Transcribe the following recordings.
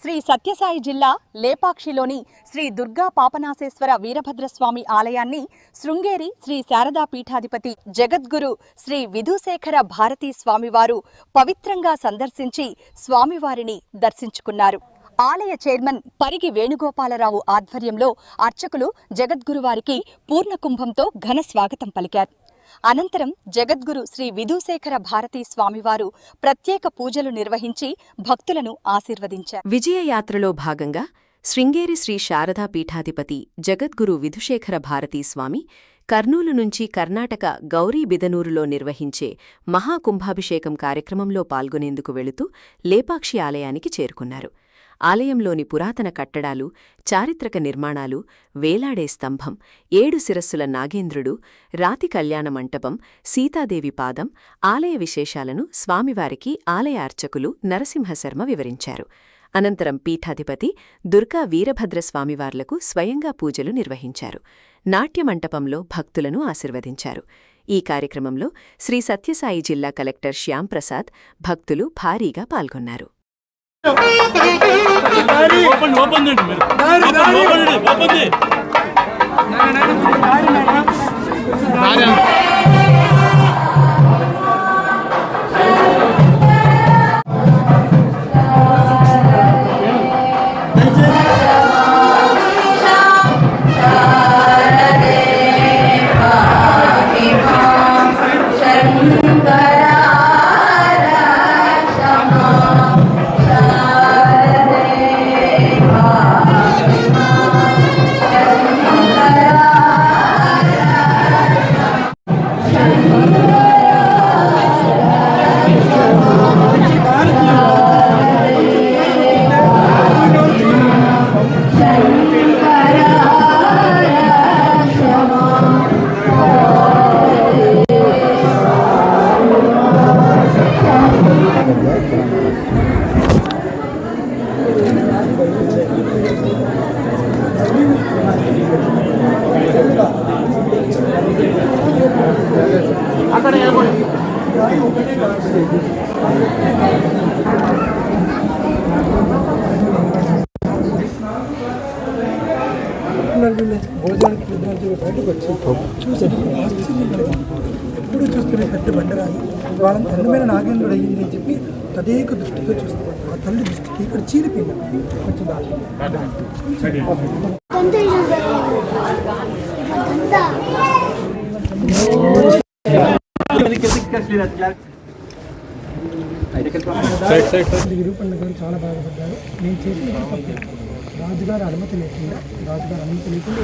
శ్రీ సత్యసాయి జిల్లా లేపాక్షిలోని శ్రీ దుర్గా పాపనాశేశ్వర వీరభద్రస్వామి ఆలయాన్ని శృంగేరి శ్రీ శారదా పీఠాధిపతి జగద్గురు శ్రీ విధుశేఖర భారతీ స్వామివారు పవిత్రంగా సందర్శించి స్వామివారిని దర్శించుకున్నారు. ఆలయ చైర్మన్ పరిగి వేణుగోపాలరావు ఆధ్వర్యంలో అర్చకులు జగద్గురువారికి పూర్ణకుంభంతో ఘన స్వాగతం పలికారు. అనంతరం జగద్గురు శ్రీ విధుశేఖర భారతీ స్వామివారు ప్రత్యేక పూజలు నిర్వహించి భక్తులను ఆశీర్వదించారు. విజయయాత్రలో భాగంగా శృంగేరి శ్రీ శారదా పీఠాధిపతి జగద్గురు విధుశేఖర భారతీ స్వామి కర్నూలు నుంచి కర్ణాటక గౌరీబిదనూరులో నిర్వహించే మహాకుంభాభిషేకం కార్యక్రమంలో పాల్గొనేందుకు వెళుతూ లేపాక్షి ఆలయానికి చేరుకున్నారు. ఆలయంలోని పురాతన కట్టడాలు, చారిత్రక నిర్మాణాలు, వేలాడే స్తంభం, 7 శిరస్సుల నాగేంద్రుడు, రాతి కళ్యాణ మంటపం, సీతాదేవి పాదం, ఆలయ విశేషాలను స్వామివారికి ఆలయ అర్చకులు నరసింహశర్మ వివరించారు. అనంతరం పీఠాధిపతి దుర్గా వీరభద్రస్వామివార్లకు స్వయంగా పూజలు నిర్వహించారు. నాట్యమంటపంలో భక్తులను ఆశీర్వదించారు. ఈ కార్యక్రమంలో శ్రీ సత్యసాయి జిల్లా కలెక్టర్ శ్యాంప్రసాద్, భక్తులు భారీగా పాల్గొన్నారు. ఎప్పుడు చూస్తున్న పెద్ద బండరాయి వాళ్ళని అందమైన నాగేంద్రుడు అయ్యిందని చెప్పి తదేక దృష్టితో చూస్తున్నారు. ఆ తల్లి దృష్టికి ఇక్కడ చీలిపోయింది. పండుగ చాలా బాధపడ్డారు. నేను చేసిన రాజుగారి అనుమతి లేకుండా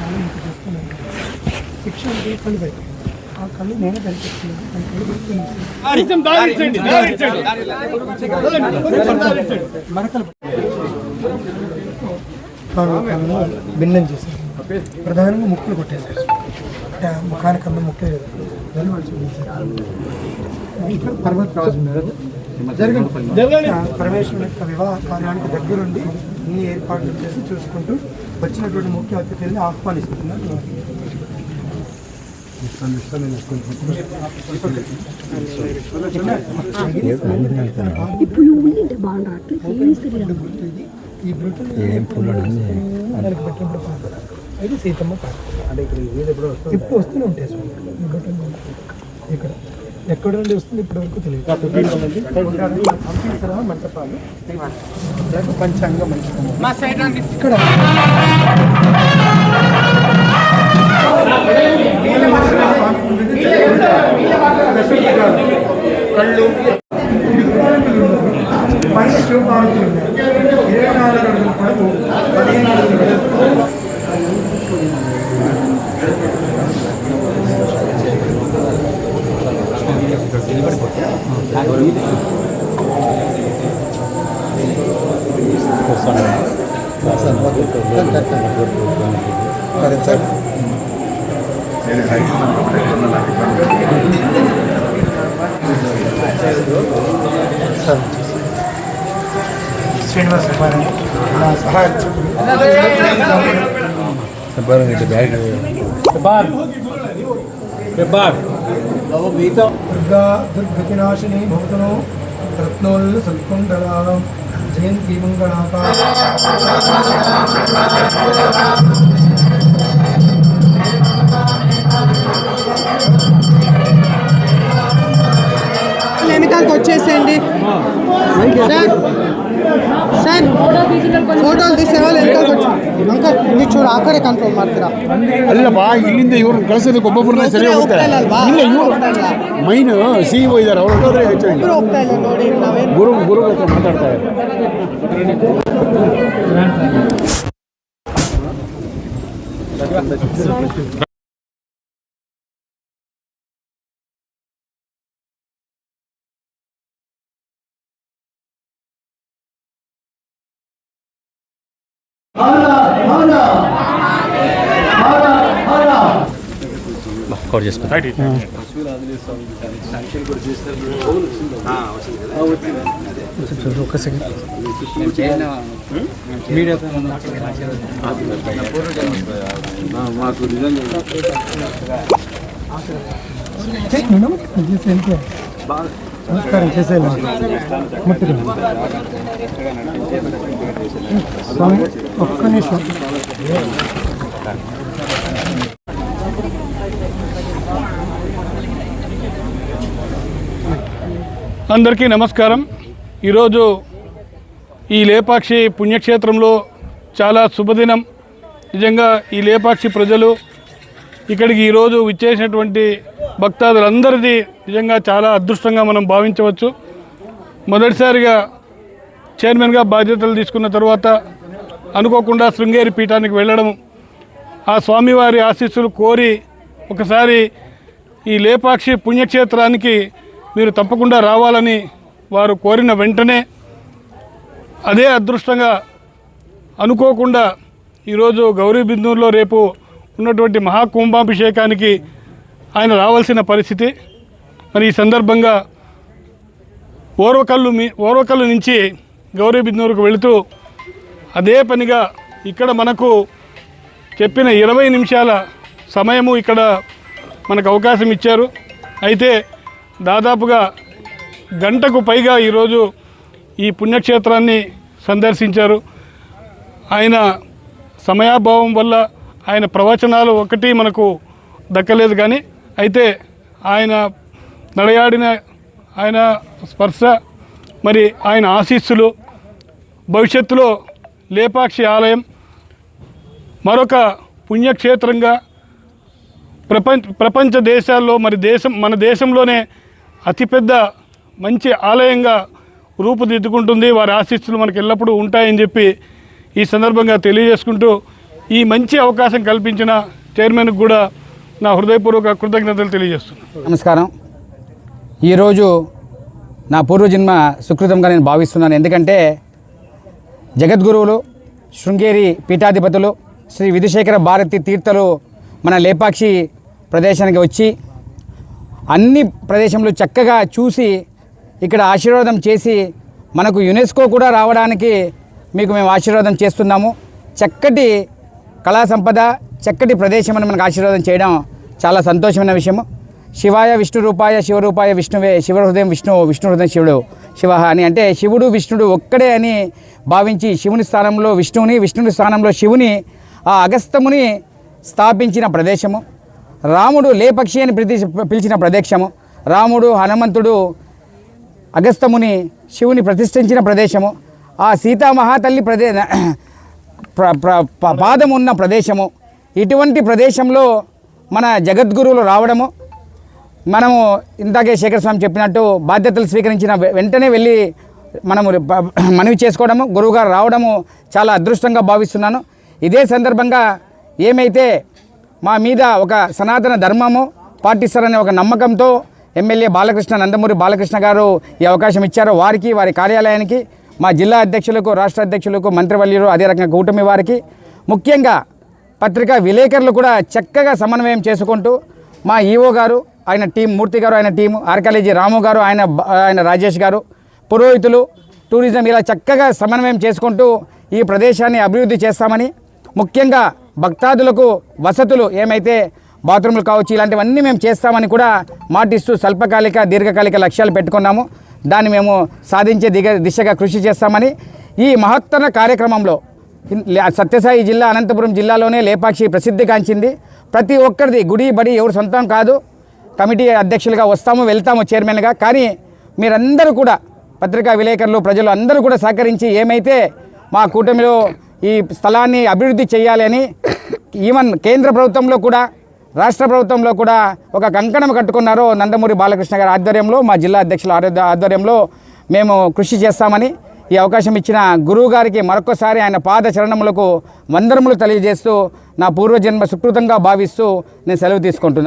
ఆలయం చేసుకున్నాను. శిక్ష అంటే కళ్ళు బయట ఆ కళ్ళు నేనే కనిపిస్తున్నాను. భిన్నం చేశారు. ప్రధానంగా ముక్కులు కొట్టేశారు. ముఖానికి అందం ముక్కే కదా దాన్ని వాళ్ళు చూపించారు. పర్వత రాజు ఉన్నారు. పరమేశ్వరుని యొక్క వివాహ కార్యానికి దగ్గరుండి అన్ని ఏర్పాట్లు చేసి చూసుకుంటూ వచ్చినటువంటి ముఖ్య అతిథుల్ని ఆహ్వానిస్తున్నారు. ఈ బృతులు ఇది సీతమ్మ పాట. ఇప్పుడు వస్తూనే ఉంటాయి స్వామి. ఈ బృతులు ఇక్కడ ఎక్కడ నుండి వస్తుంది ఇప్పటి వరకు తెలియదు. మంటపాలు పంచాంగ మంటపం ఇక్కడ కళ్ళు పైన శివపార్వతులు ఉన్నాయి. 24 అడుగుల పొడవు, 15 అడుగుల వెడల్పు. శ్రీనివాస దుర్గతినాశిని భవతను రత్నోల్ సల్కుండలాం జయంతి మంగళాకార వెనకాలకు వచ్చేసేయండి సార్. సార్ ಫೋಟೋಲ್ తీసే వాళ్ళు వెనకాలకు వచ్చి ಅಂಕಲ್ ನೀವು ಚೂರು ಆ ಕಡೆ ಕಂಟ್ರೋಲ್ ಮಾಡ್ತೀರಾ? ಅಲ್ಲಪ್ಪ ಇಲ್ಲಿಂದ ಇವ್ರನ್ನ ಕಳಿಸೋದಕ್ಕೆ ಒಬ್ಬೊಬ್ಬರನ್ನ ಸರಿ ಹೋಗ್ತಾರೆ. ಇಲ್ಲ ಇವರು ಮೈನ್ CEO ಇದ್ದಾರೆ, ಅವ್ರು ಹೊರಟೋದ್ರೆ ಹೆಚ್ಚು. ಇಬ್ರು ಹೋಗ್ತಾ ಇಲ್ಲ ನೋಡಿ, ನಾವೇನು ಗುರು ಹತ್ರ ಮಾತಾಡ್ತಾ ಇದ್ದಾರೆ. నమస్కారం చేసేయాలి స్వామి, ఒక్క నిమిషం. అందరికీ నమస్కారం. ఈరోజు ఈ లేపాక్షి పుణ్యక్షేత్రంలో చాలా శుభదినం. నిజంగా ఈ లేపాక్షి ప్రజలు ఇక్కడికి ఈరోజు విచ్చేసినటువంటి భక్తాదులందరిది నిజంగా చాలా అదృష్టంగా మనం భావించవచ్చు. మొదటిసారిగా చైర్మన్గా బాధ్యతలు తీసుకున్న తర్వాత అనుకోకుండా శృంగేరి పీఠానికి వెళ్ళడం, ఆ స్వామివారి ఆశీస్సులు కోరి ఒకసారి ఈ లేపాక్షి పుణ్యక్షేత్రానికి మీరు తప్పకుండా రావాలని వారు కోరిన వెంటనే అదే అదృష్టంగా అనుకోకుండా ఈరోజు గౌరీబిదనూరులో రేపు ఉన్నటువంటి మహాకుంభాభిషేకానికి ఆయన రావాల్సిన పరిస్థితి. మరి ఈ సందర్భంగా ఓర్వకల్లు నుంచి గౌరీబిదనూరుకు వెళుతూ అదే పనిగా ఇక్కడ మనకు చెప్పిన 20 నిమిషాల సమయము ఇక్కడ మనకు అవకాశం ఇచ్చారు. అయితే దాదాపుగా గంటకు పైగా ఈరోజు ఈ పుణ్యక్షేత్రాన్ని సందర్శించారు. ఆయన సమయాభావం వల్ల ఆయన ప్రవచనాలు ఒకటి మనకు దక్కలేదు, కానీ అయితే ఆయన నడయాడిన ఆయన స్పర్శ, మరి ఆయన ఆశీస్సులు, భవిష్యత్తులో లేపాక్షి ఆలయం మరొక పుణ్యక్షేత్రంగా ప్రపంచ దేశాల్లో మన దేశంలోనే అతిపెద్ద మంచి ఆలయంగా రూపుదిద్దుకుంటుంది. వారి ఆశీస్సులు మనకు ఎల్లప్పుడూ ఉంటాయని చెప్పి ఈ సందర్భంగా తెలియజేసుకుంటూ ఈ మంచి అవకాశం కల్పించిన చైర్మన్కి కూడా నా హృదయపూర్వక కృతజ్ఞతలు తెలియజేస్తున్నాను. నమస్కారం. ఈరోజు నా పూర్వజన్మ సుకృతంగా నేను భావిస్తున్నాను. ఎందుకంటే జగద్గురువులు, శృంగేరి పీఠాధిపతులు శ్రీ విధుశేఖర భారతి తీర్థులు మన లేపాక్షి ప్రదేశానికి వచ్చి అన్ని ప్రదేశంలో చక్కగా చూసి ఇక్కడ ఆశీర్వాదం చేసి మనకు యునెస్కో కూడా రావడానికి మీకు మేము ఆశీర్వాదం చేస్తున్నాము. చక్కటి కళా సంపద, చక్కటి ప్రదేశం అని మనకు ఆశీర్వాదం చేయడం చాలా సంతోషమైన విషయము. శివాయ విష్ణు రూపాయ శివరూపాయ విష్ణువే శివహృదయం విష్ణు విష్ణుహృదయం శివుడు శివ అని, అంటే శివుడు విష్ణుడు ఒక్కడే అని భావించి శివుని స్థానంలో విష్ణువుని, విష్ణుని స్థానంలో శివుని, ఆ అగస్త్యముని స్థాపించిన ప్రదేశము. రాముడు లేపక్షి అని పిలిచిన ప్రదేశము. రాముడు, హనుమంతుడు అగస్త్యముని, శివుని ప్రతిష్ఠించిన ప్రదేశము. ఆ సీతామహాతల్లి పాదం ఉన్న ప్రదేశము. ఇటువంటి ప్రదేశంలో మన జగద్గురువులు రావడము, మనము ఇందాకే శేఖర స్వామి చెప్పినట్టు బాధ్యతలు స్వీకరించిన వెంటనే వెళ్ళి మనము మనవి చేసుకోవడము, గురువుగారు రావడము చాలా అదృష్టంగా భావిస్తున్నాను. ఇదే సందర్భంగా ఏమైతే మా మీద ఒక సనాతన ధర్మము పాటిస్తారనే ఒక నమ్మకంతో ఎమ్మెల్యే బాలకృష్ణ, నందమూరి బాలకృష్ణ గారు ఈ అవకాశం ఇచ్చారో వారికి, వారి కార్యాలయానికి, మా జిల్లా అధ్యక్షులకు, రాష్ట్ర అధ్యక్షులకు, మంత్రివర్యులు, అదే రకంగా కూటమి వారికి, ముఖ్యంగా పత్రికా విలేకరులు కూడా చక్కగా సమన్వయం చేసుకుంటూ మా ఈఓ గారు, ఆయన టీం, మూర్తి గారు ఆయన టీము, ఆర్కాలజీ రాము గారు, ఆయన రాజేష్ గారు, పురోహితులు, టూరిజం ఇలా చక్కగా సమన్వయం చేసుకుంటూ ఈ ప్రదేశాన్ని అభివృద్ధి చేస్తామని, ముఖ్యంగా భక్తాదులకు వసతులు ఏమైతే బాత్రూములు కావచ్చు ఇలాంటివన్నీ మేము చేస్తామని కూడా మాటిస్తూ స్వల్పకాలిక, దీర్ఘకాలిక లక్ష్యాలు పెట్టుకున్నాము. దాన్ని మేము సాధించే దిశగా కృషి చేస్తామని, ఈ మహత్తర కార్యక్రమంలో సత్యసాయి జిల్లా అనంతపురం జిల్లాలోనే లేపాక్షి ప్రసిద్ధిగాంచింది. ప్రతి ఒక్కరిది గుడి బడి ఎవరు సొంతం కాదు. కమిటీ అధ్యక్షులుగా వస్తాము వెళ్తాము చైర్మన్గా. కానీ మీరందరూ కూడా పత్రికా విలేకరులు ప్రజలు అందరూ కూడా సహకరించి ఏమైతే మా కూటమిలో ఈ స్థలాన్ని అభివృద్ధి చేయాలి అని ఈవెన్ కేంద్ర ప్రభుత్వంలో కూడా రాష్ట్ర ప్రభుత్వంలో కూడా ఒక కంకణం కట్టుకున్నారో నందమూరి బాలకృష్ణ గారి ఆధ్వర్యంలో మా జిల్లా అధ్యక్షుల ఆధ్వర్యంలో మేము కృషి చేస్తామని ఈ అవకాశం ఇచ్చిన గురువు గారికి మరొకసారి ఆయన పాద చరణములకు వందనములు తెలియజేస్తూ నా పూర్వజన్మ సుకృతంగా భావిస్తూ నేను సెలవు తీసుకుంటున్నాను.